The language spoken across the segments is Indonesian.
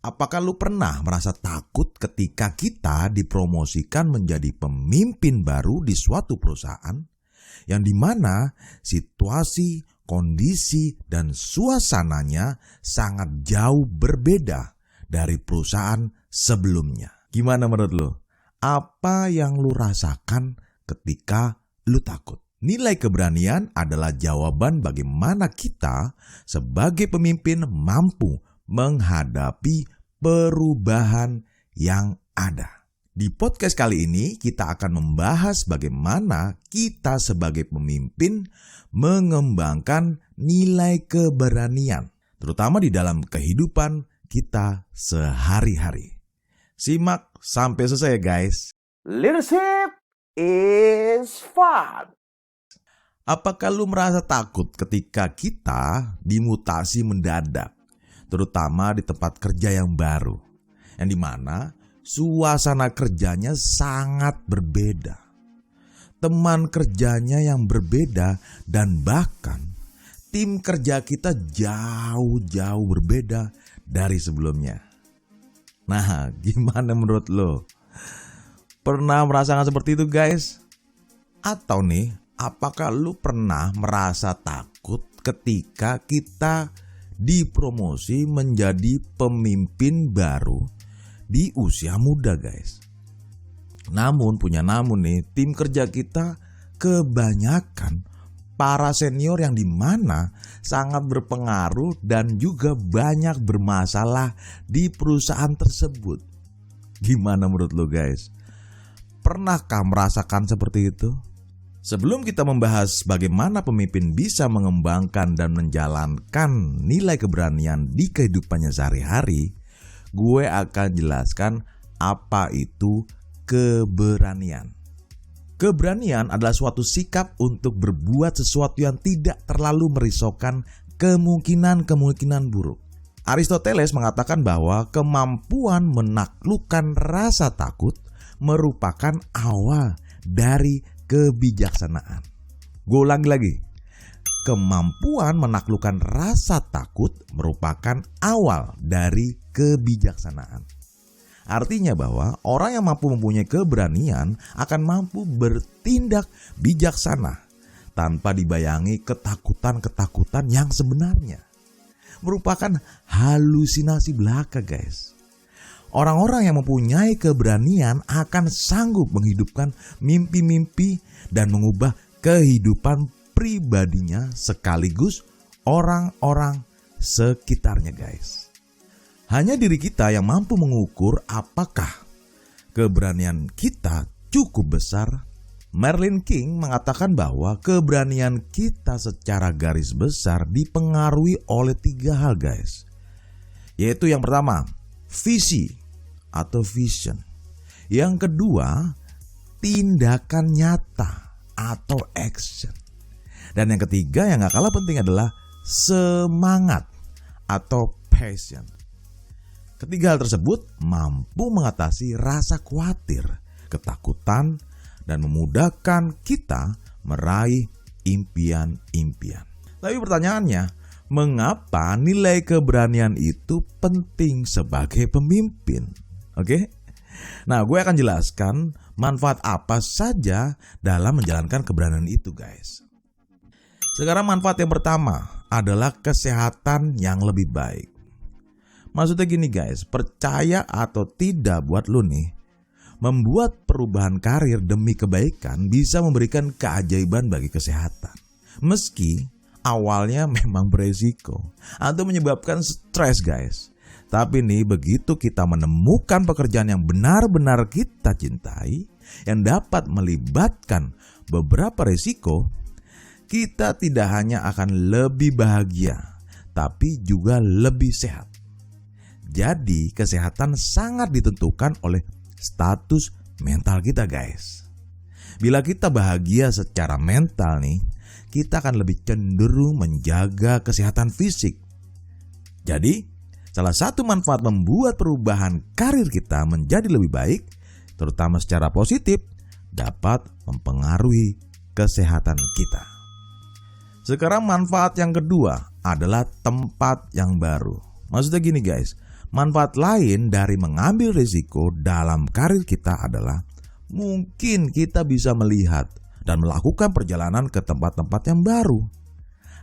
Apakah lu pernah merasa takut ketika kita dipromosikan menjadi pemimpin baru di suatu perusahaan yang dimana situasi, kondisi, dan suasananya sangat jauh berbeda dari perusahaan sebelumnya? Gimana menurut lu? Apa yang lu rasakan ketika lu takut? Nilai keberanian adalah jawaban bagaimana kita sebagai pemimpin mampu menghadapi perubahan yang ada. Di podcast kali ini kita akan membahas bagaimana kita sebagai pemimpin mengembangkan nilai keberanian, terutama di dalam kehidupan kita sehari-hari. Simak sampai selesai guys. Leadership is fun. Apakah lu merasa takut ketika kita dimutasi mendadak, terutama di tempat kerja yang baru, yang dimana suasana kerjanya sangat berbeda, teman kerjanya yang berbeda, dan bahkan tim kerja kita jauh-jauh berbeda dari sebelumnya? Nah, gimana menurut lo? Pernah merasakan seperti itu guys? Atau nih, apakah lu pernah merasa takut ketika kita dipromosi menjadi pemimpin baru di usia muda guys? Namun nih, tim kerja kita kebanyakan para senior yang dimana sangat berpengaruh dan juga banyak bermasalah di perusahaan tersebut. Gimana menurut lo guys? Pernahkah merasakan seperti itu? Sebelum kita membahas bagaimana pemimpin bisa mengembangkan dan menjalankan nilai keberanian di kehidupannya sehari-hari, gue akan jelaskan apa itu keberanian. Keberanian adalah suatu sikap untuk berbuat sesuatu yang tidak terlalu merisaukan kemungkinan-kemungkinan buruk. Aristoteles mengatakan bahwa kemampuan menaklukkan rasa takut merupakan awal dari kebijaksanaan. Gue ulangi lagi. Kemampuan menaklukkan rasa takut merupakan awal dari kebijaksanaan. Artinya bahwa orang yang mampu mempunyai keberanian akan mampu bertindak bijaksana tanpa dibayangi ketakutan-ketakutan yang sebenarnya merupakan halusinasi belaka guys. Orang-orang yang mempunyai keberanian akan sanggup menghidupkan mimpi-mimpi dan mengubah kehidupan pribadinya sekaligus orang-orang sekitarnya guys. Hanya diri kita yang mampu mengukur apakah keberanian kita cukup besar. Merlin King mengatakan bahwa keberanian kita secara garis besar dipengaruhi oleh 3 hal guys. Yaitu yang pertama, visi atau vision. Yang kedua, tindakan nyata atau action. Dan yang ketiga yang gak kalah penting adalah semangat atau passion. Ketiga hal tersebut mampu mengatasi rasa khawatir, ketakutan, dan memudahkan kita meraih impian-impian. Tapi pertanyaannya, mengapa nilai keberanian itu penting sebagai pemimpin? Oke? Nah, gue akan jelaskan manfaat apa saja dalam menjalankan keberanian itu guys. Sekarang manfaat yang pertama adalah kesehatan yang lebih baik. Maksudnya gini guys, percaya atau tidak buat lu nih, membuat perubahan karir demi kebaikan bisa memberikan keajaiban bagi kesehatan. Meski awalnya memang beresiko atau menyebabkan stres guys. Tapi nih, begitu kita menemukan pekerjaan yang benar-benar kita cintai, yang dapat melibatkan beberapa resiko, kita tidak hanya akan lebih bahagia, tapi juga lebih sehat. Jadi, kesehatan sangat ditentukan oleh status mental kita guys. Bila kita bahagia secara mental nih, kita akan lebih cenderung menjaga kesehatan fisik. Jadi, salah satu manfaat membuat perubahan karir kita menjadi lebih baik, terutama secara positif, dapat mempengaruhi kesehatan kita. Sekarang manfaat yang kedua adalah tempat yang baru. Maksudnya gini guys, Manfaat lain dari mengambil risiko dalam karir kita adalah mungkin kita bisa melihat dan melakukan perjalanan ke tempat-tempat yang baru.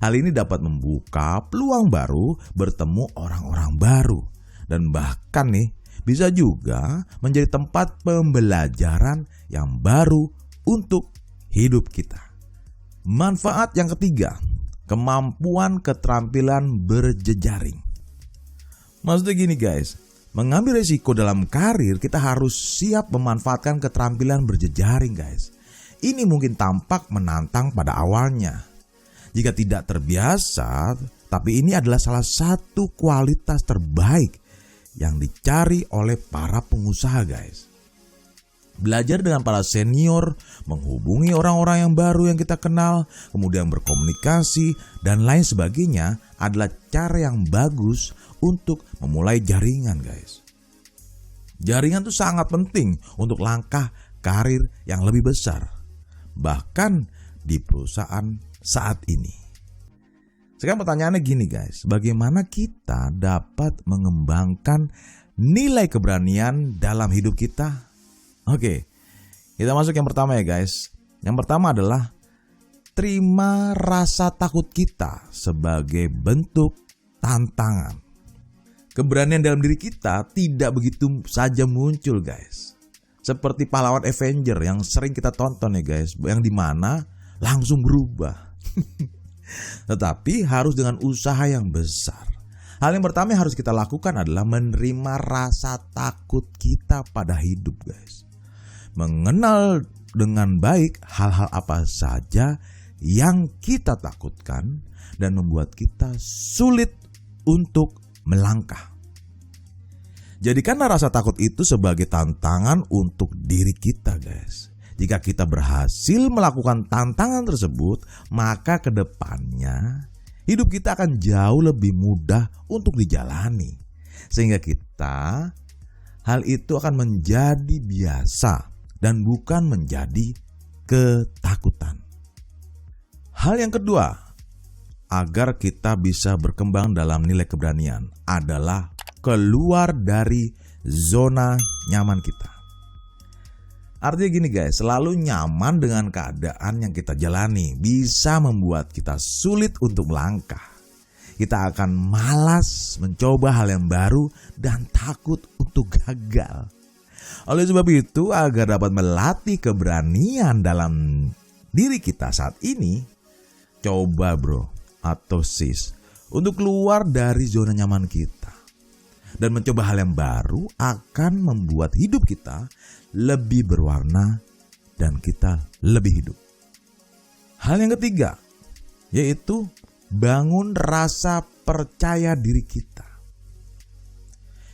Hal ini dapat membuka peluang baru, bertemu orang-orang baru, dan bahkan nih bisa juga menjadi tempat pembelajaran yang baru untuk hidup kita. Manfaat yang ketiga, kemampuan keterampilan berjejaring. Maksudnya gini guys, mengambil risiko dalam karir kita harus siap memanfaatkan keterampilan berjejaring guys. Ini mungkin tampak menantang pada awalnya. Jika tidak terbiasa, tapi ini adalah salah satu kualitas terbaik yang dicari oleh para pengusaha guys. Belajar dengan para senior, menghubungi orang-orang yang baru yang kita kenal, kemudian berkomunikasi dan lain sebagainya adalah cara yang bagus untuk memulai jaringan guys. Jaringan itu sangat penting untuk langkah karir yang lebih besar, bahkan di perusahaan saat ini. Sekarang pertanyaannya gini guys, bagaimana kita dapat mengembangkan nilai keberanian dalam hidup kita? Oke, kita masuk yang pertama ya guys. Yang pertama adalah terima rasa takut kita sebagai bentuk tantangan. Keberanian dalam diri kita tidak begitu saja muncul guys. Seperti pahlawan Avenger yang sering kita tonton ya guys, yang dimana langsung berubah. Tetapi harus dengan usaha yang besar. Hal yang pertama yang harus kita lakukan adalah menerima rasa takut kita pada hidup guys. Mengenal dengan baik hal-hal apa saja yang kita takutkan dan membuat kita sulit untuk melangkah. Jadikanlah rasa takut itu sebagai tantangan untuk diri kita guys. Jika kita berhasil melakukan tantangan tersebut, maka ke depannya hidup kita akan jauh lebih mudah untuk dijalani. Sehingga hal itu akan menjadi biasa dan bukan menjadi ketakutan. Hal yang kedua, agar kita bisa berkembang dalam nilai keberanian adalah keluar dari zona nyaman kita. Artinya gini guys, selalu nyaman dengan keadaan yang kita jalani bisa membuat kita sulit untuk melangkah. Kita akan malas mencoba hal yang baru dan takut untuk gagal. Oleh sebab itu, agar dapat melatih keberanian dalam diri kita saat ini, coba bro atau sis untuk keluar dari zona nyaman kita. Dan mencoba hal yang baru akan membuat hidup kita lebih berwarna dan kita lebih hidup. Hal yang ketiga, yaitu bangun rasa percaya diri kita.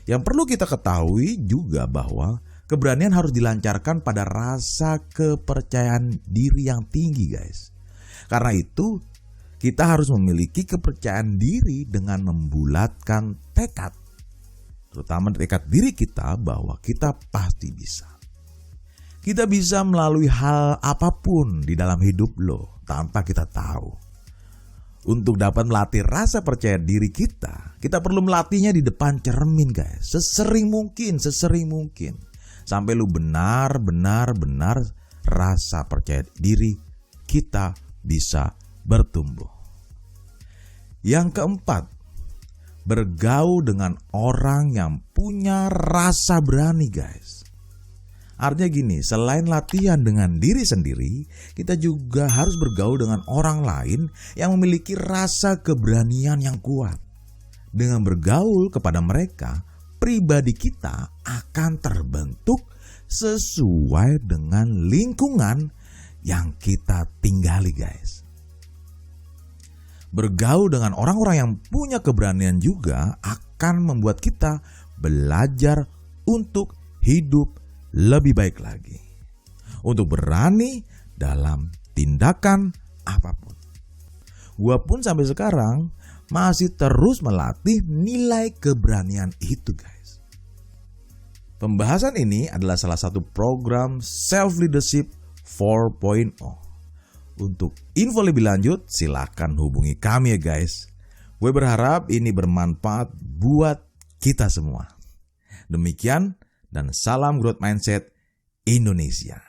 Yang perlu kita ketahui juga bahwa keberanian harus dilancarkan pada rasa kepercayaan diri yang tinggi guys. Karena itu kita harus memiliki kepercayaan diri dengan membulatkan tekad. Terutama tekad diri kita bahwa kita pasti bisa. Kita bisa melalui hal apapun di dalam hidup lo tanpa kita tahu. Untuk dapat melatih rasa percaya diri kita perlu melatihnya di depan cermin guys. Sesering mungkin. Sampai lu benar-benar rasa percaya diri kita bisa bertumbuh. Yang keempat, bergaul dengan orang yang punya rasa berani guys. Artinya gini, selain latihan dengan diri sendiri, kita juga harus bergaul dengan orang lain yang memiliki rasa keberanian yang kuat. Dengan bergaul kepada mereka, pribadi kita akan terbentuk sesuai dengan lingkungan yang kita tinggali guys. Bergaul dengan orang-orang yang punya keberanian juga akan membuat kita belajar untuk hidup lebih baik lagi. Untuk berani dalam tindakan apapun. Gua pun sampai sekarang masih terus melatih nilai keberanian itu guys. Pembahasan ini adalah salah satu program Self Leadership 4.0. Untuk info lebih lanjut silahkan hubungi kami ya guys. Gue berharap ini bermanfaat buat kita semua. Demikian dan salam growth mindset Indonesia.